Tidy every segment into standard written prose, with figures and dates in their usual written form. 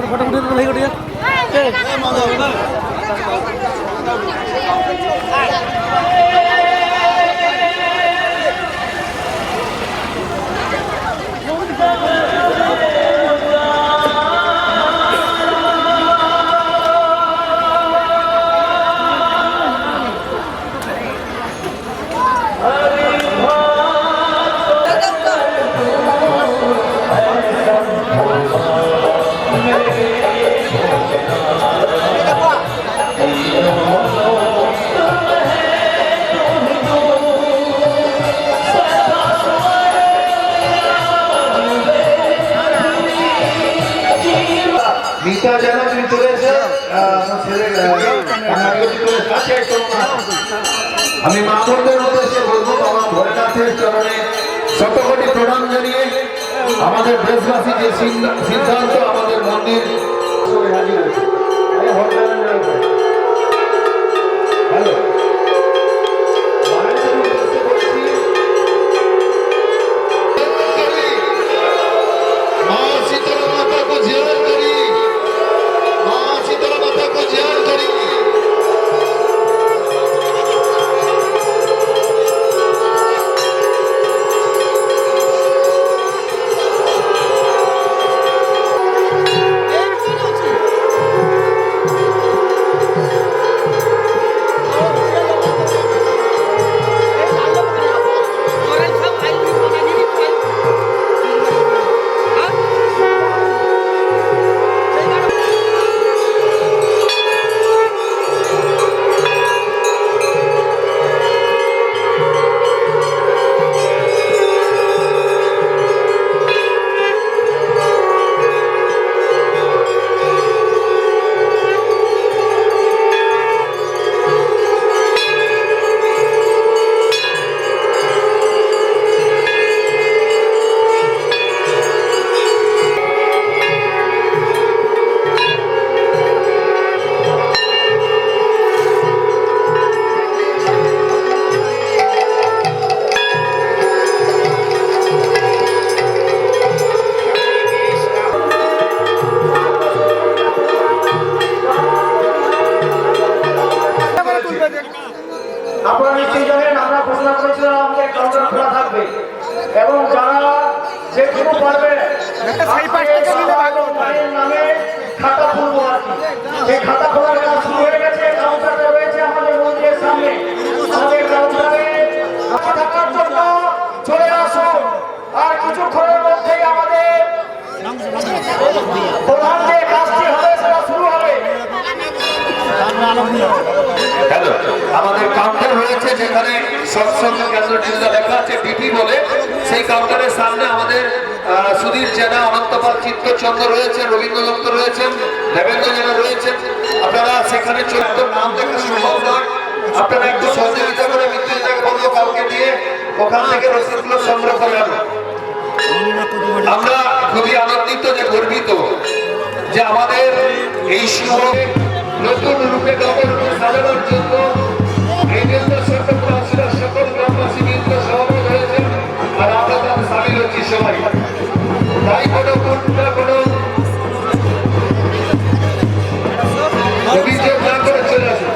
Photo উঠে ভাই উঠে মিতা যেন তুমি চলে এসে আমি মামুরদের উদ্দেশ্যে বলবো বাবা ভোলেনাথের চরণে শতকোটি প্রণাম জানিয়ে আমাদের দেশবাসী যে সিদ্ধান্ত আমাদের মন্দির হ্যালো আপনারা নিশ্চয়ই জানেন আমরা ঘোষণা করেছিলাম আমাদের কাউন্টার খোলা থাকবে এবং যারা যে কোনো পারবে নামে খাতা খুলবো আর কি সেই খাতা খোলার কাজ শুরু হয়ে গেছে। কাউন্টারটা রয়েছে আমাদের মন্দিরের সামনে। আমাদের কাউন্টারে থাকার জন্য চলে আসুন। আর কিছুক্ষণের মধ্যেই আমাদের প্রধান যে কাজটি হবে সেটা শুরু হবে। হ্যালো আমাদের কাউন্টার রয়েছে যেখানে সৎসঙ্গ কেন্দ্র জিল্লা লেখা আছে বিপি বলে সেই কাউন্টারের সামনে আমাদের সুধীর জেনা অনন্তপাল চিত্তচন্দ্র রয়েছে রবীন্দ্র দত্ত রয়েছেন দেবেন্দ্র জেনা রয়েছেন। আপনারা সেখানে চলে নাম দেখা সম্ভব নয়। আপনারা একটু সহযোগিতা করে মৃত্যুটাকে বলবো কাউকে দিয়ে ওখান থেকে রসিদগুলো সংগ্রহ করে আনো। আমরা খুবই আনন্দিত যে গর্বিত যে আমাদের এই শুভ নতুন রূপে সাজানোর জন্য এই সকল গ্রামবাসী কিন্তু সহমত হয়েছেন আর আমরা তার সামিল হচ্ছি সবাই। তাই কোনো অভিযোগ না করে চলে আসুন।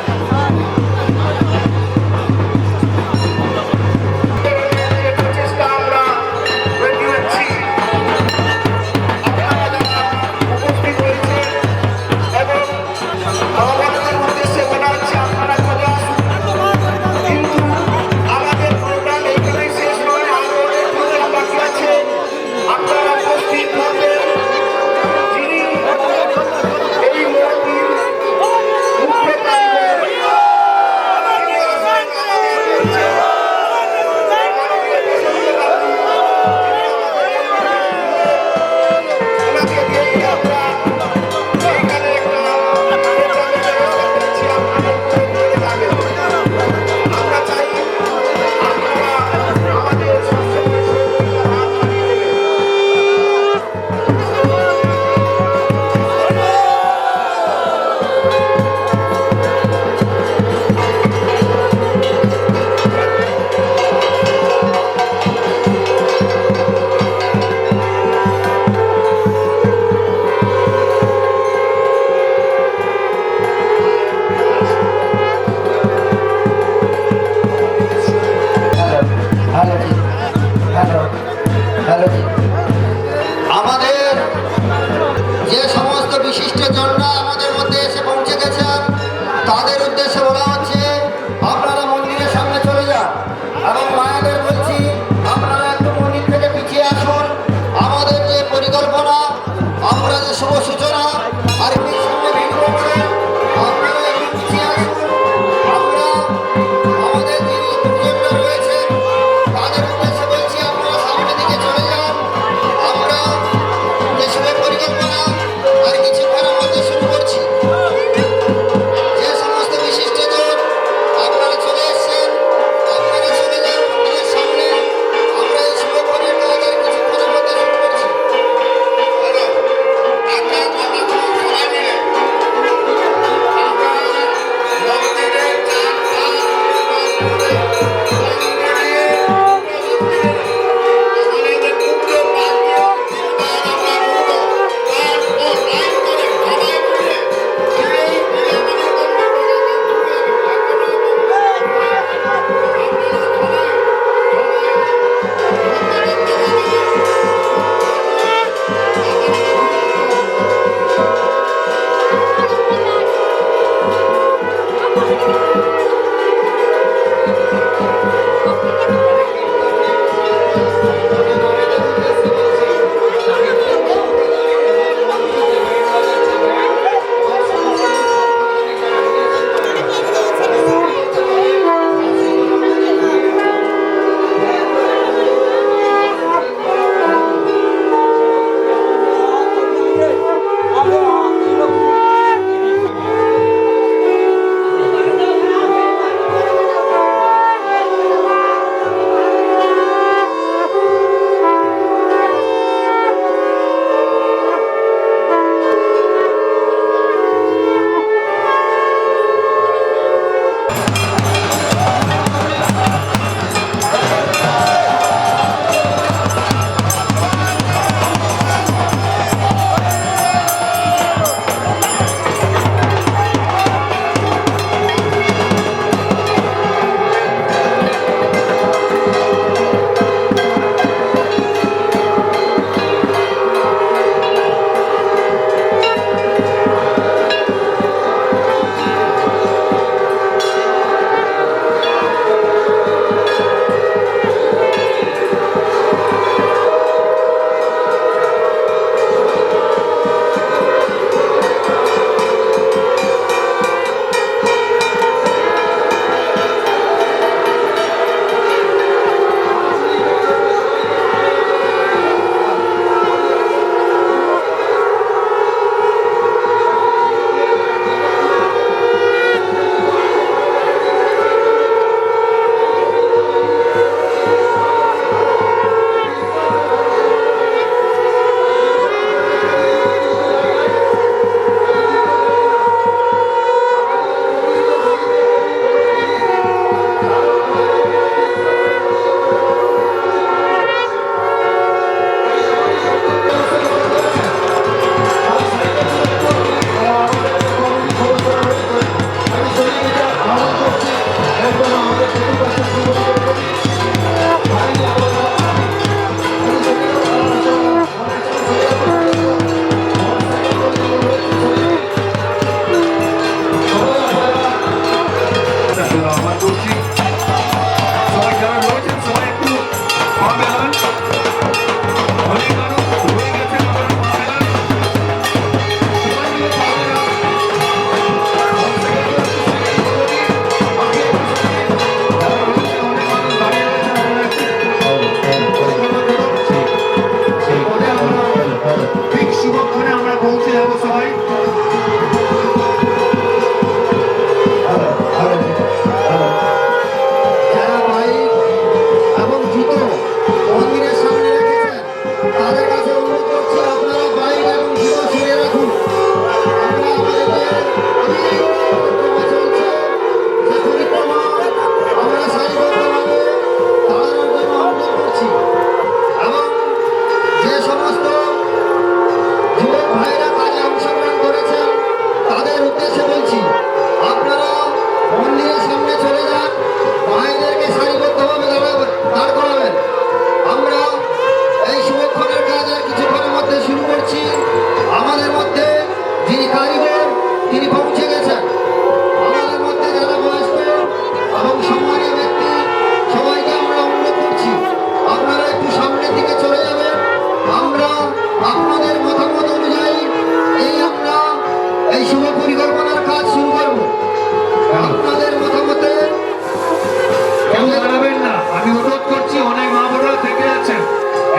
যাবো সবাই। যারা বাইক এবং জুতো মন্দিরের সামনে রেখেছেন তাদের কাছে অনুরোধ করছি আপনারা বাইক এবং জুতো সরিয়ে রাখুন। আমরা আমাদের পরিক্রমা আমরা সারিবদ্ধভাবে দাঁড়ানোর জন্য অনুরোধ করছি এবং যে সমস্ত যুবক ভাইরা কাজে অংশগ্রহণ করেছেন তাদের উদ্দেশ্যে বলছি আপনারা মন্দিরের সামনে চলে যান, ভাইদেরকে সারিবদ্ধভাবে দাঁড় করাবেন। আমরা এই শুভক্ষণের কাজ আর কিছুক্ষণের মধ্যে শুরু করছি। আমাদের মধ্যে যিনি কারিগর তিনি পৌঁছে গেছেন। আমাদের মধ্যে যারা বয়স্ক এবং সম্মানীয় ব্যক্তি সবাইকে আমরা অনুরোধ করছি আপনারা একটু সামনের দিকে চলে যাবেন। আমরা আপনাদের মতামত অনুযায়ী আমরা এই শুভ পরিকল্পনার কাজ শুরু করব। আপনাদের মতামতে কেউ দাঁড়াবেন না, আমি অনুরোধ করছি। অনেক মা বোনরা থেকে আছেন,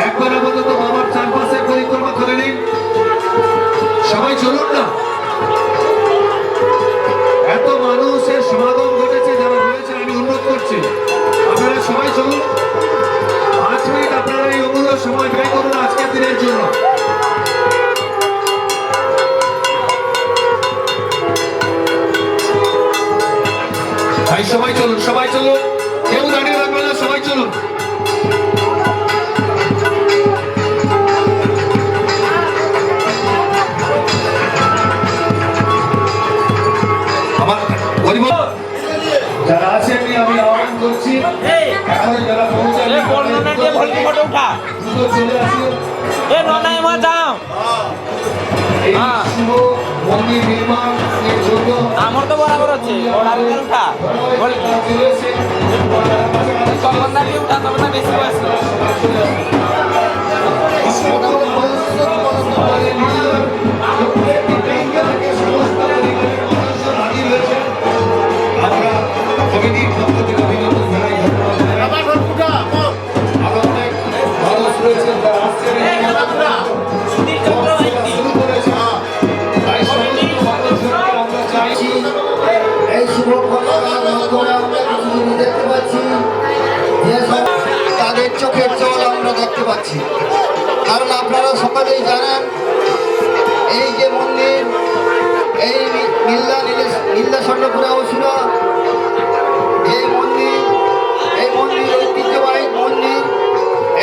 একবার আপাতত বাবার চারপাশে পরিক্রমা করে নিন। সবাই চলুন না, এত মানুষের সমাগম ঘটেছে যারা রয়েছেন, আমি অনুরোধ করছি আপনারা সবাই চলুন। 5 মিনিট আপনারা এই অমূল্য সময় ব্যয় করুন আজকের দিনের জন্য। ভাই সবাই চলুন, সবাই চলুন, কেউ দাঁড়িয়ে রাখবে না, সবাই চলুন। আমার পরিবার যারা আছেন আমি আহ্বান করছি, এখন যারা পৌঁছালেন দ্রুত চলে আসুন। এই শুভ মন্দির নির্মাণের জন্য আমার তো বরাবর হচ্ছে উঠা চলেছে। উঠা তবে না বেশি বয়স আমরা কমিটির পক্ষ থেকে অভিনন্দন জানাই। আরো অনেক মানুষ রয়েছেন যারা আসছেন শুরু করেছেন। তাই সমস্ত মানুষজনকে আমরা চাইছি এই শুভক্ষণের মাধ্যমে আমরা কিছু জিনিস দেখতে পাচ্ছি যে তাদের চোখের জল আমরা দেখতে পাচ্ছি। কারণ আপনারা সকলেই জানেন এই যে মন্দির, এই নীলা স্বর্ণপুরা অসুরা এই মন্দির ঐতিহ্যবাহী মন্দির।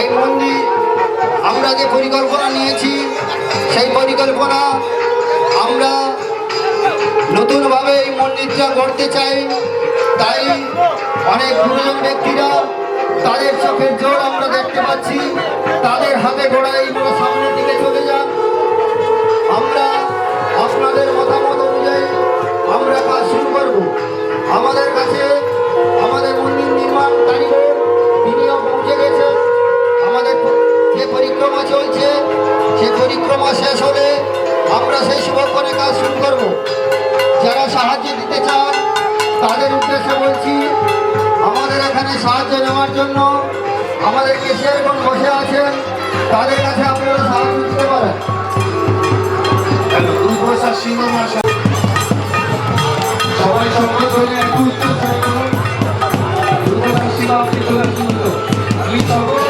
এই মন্দির আমরা যে পরিকল্পনা নিয়েছি সেই পরিকল্পনা আমরা নতুনভাবে এই মন্দিরটা গড়তে চাই। তাই অনেক গুরুজন ব্যক্তিরা তাদের চোখের জল আমরা দেখতে পাচ্ছি, তাদের হাতে গড়া এইগুলো সামনের দিকে চলে যান। আমরা আপনাদের মতামত অনুযায়ী আমরা কাজ শুরু করব। আমাদের কাছে আমাদের মন্দির নির্মাণ কারিগর তিনিও পৌঁছে গেছেন। আমাদের যে পরিক্রমা চলছে সে পরিক্রমা শেষ হলে আমরা সেই শুভক্ষণে কাজ শুরু করব। যারা সাহায্য দিতে চান তাদের উদ্দেশ্যে বলছি আমাদের এখানে সাহায্য নেওয়ার জন্য আমাদের কেশিয়ারগণ বসে আছেন, তাদের কাছে আপনারা সাহায্য দিতে পারেন। সবাই সম্মান করে একটু উচ্চ স্বরে বলুন। দুর্গা সীমা আপনি চলে আসুন তো। আমি সকল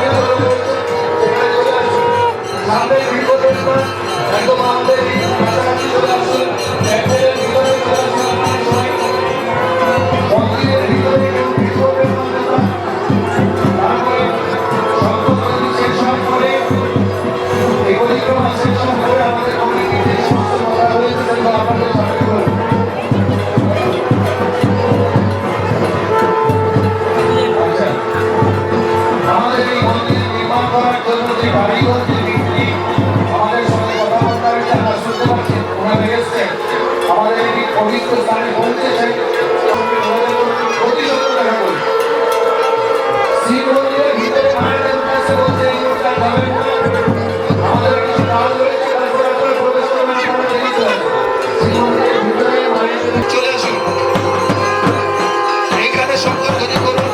আমাদের এই মন্দির নির্মাণ করার জন্য যে কারিগর যে ব্যক্তি আমাদের সঙ্গে কথাবার্তা হয়েছে আমরা শুনতে পাচ্ছি ওনারা এসেছেন আমাদের এই পবিত্র স্থানে পৌঁছেছেন প্রতি লক্ষ টাকা করে শিব মন্দিরের ভিতরে মায়েদের উদ্দেশ্যে বলছে এই লোকটা যাবেন না আমাদের কিছু কাজ রয়েছে তারপরে আপনারা প্রবেশ করবেন আপনারা দেরি করেন শিব মন্দিরের ভিতরে মায়েদের চলে আসুন এইখানে সংকট যদি করুন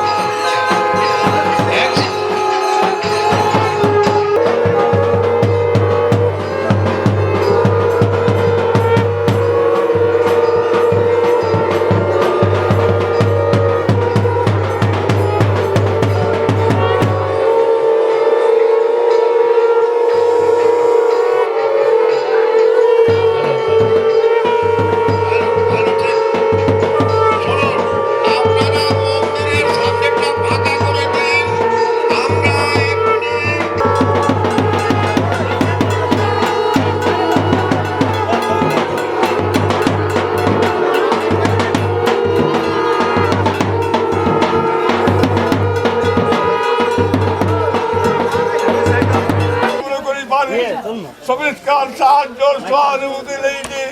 সংস্কার সাহায্য সহানুভূতি লেগে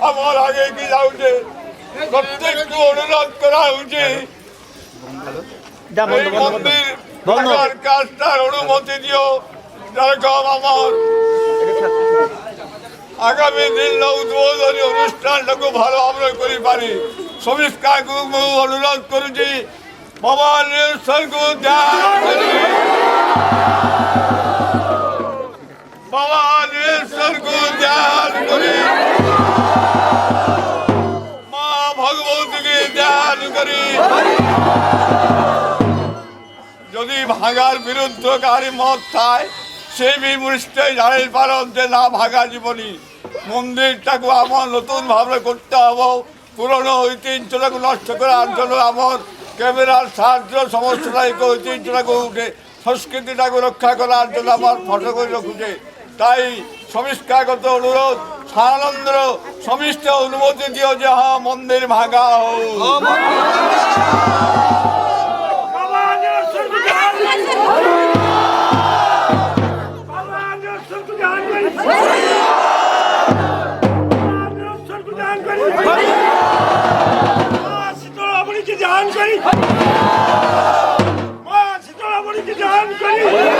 আমার আগে কি যাচ্ছে প্রত্যেককে অনুরোধ করা উচিত এই মন্দির ভাঙার কাজটার অনুমতি দিও যেরকম আমার আগামী দিন উদ্বোধনী অনুষ্ঠানটাকে ভালো আমরা করি পারি সংস্কার অনুরোধ করছি বাবা নিঃসর্গ বাবা নিঃসর্গ ধ্যান করি মা ভগবতীকে ধ্যান করি যদি ভাঙার বিরুদ্ধকারী মত চায় সে নিশ্চয় জানেন পারেন যে না ভাঙা জীবনী মন্দিরটাকে আমার নতুন ভাবে করতে হবে পুরনো ঐতিহ্যটাকে নষ্ট করার জন্য আমার ক্যামেরার সাহায্য সমস্তটাকে ঐতিহ্যটাকে উঠে সংস্কৃতিটাকে রক্ষা করার জন্য আমার ফটো করে খুঁজে তাই সংস্কারগত অনুরোধ সানন্দ সমিষ্ট অনুমতি দিও যে হ্যাঁ মন্দির ভাঙা হোক জাহান করি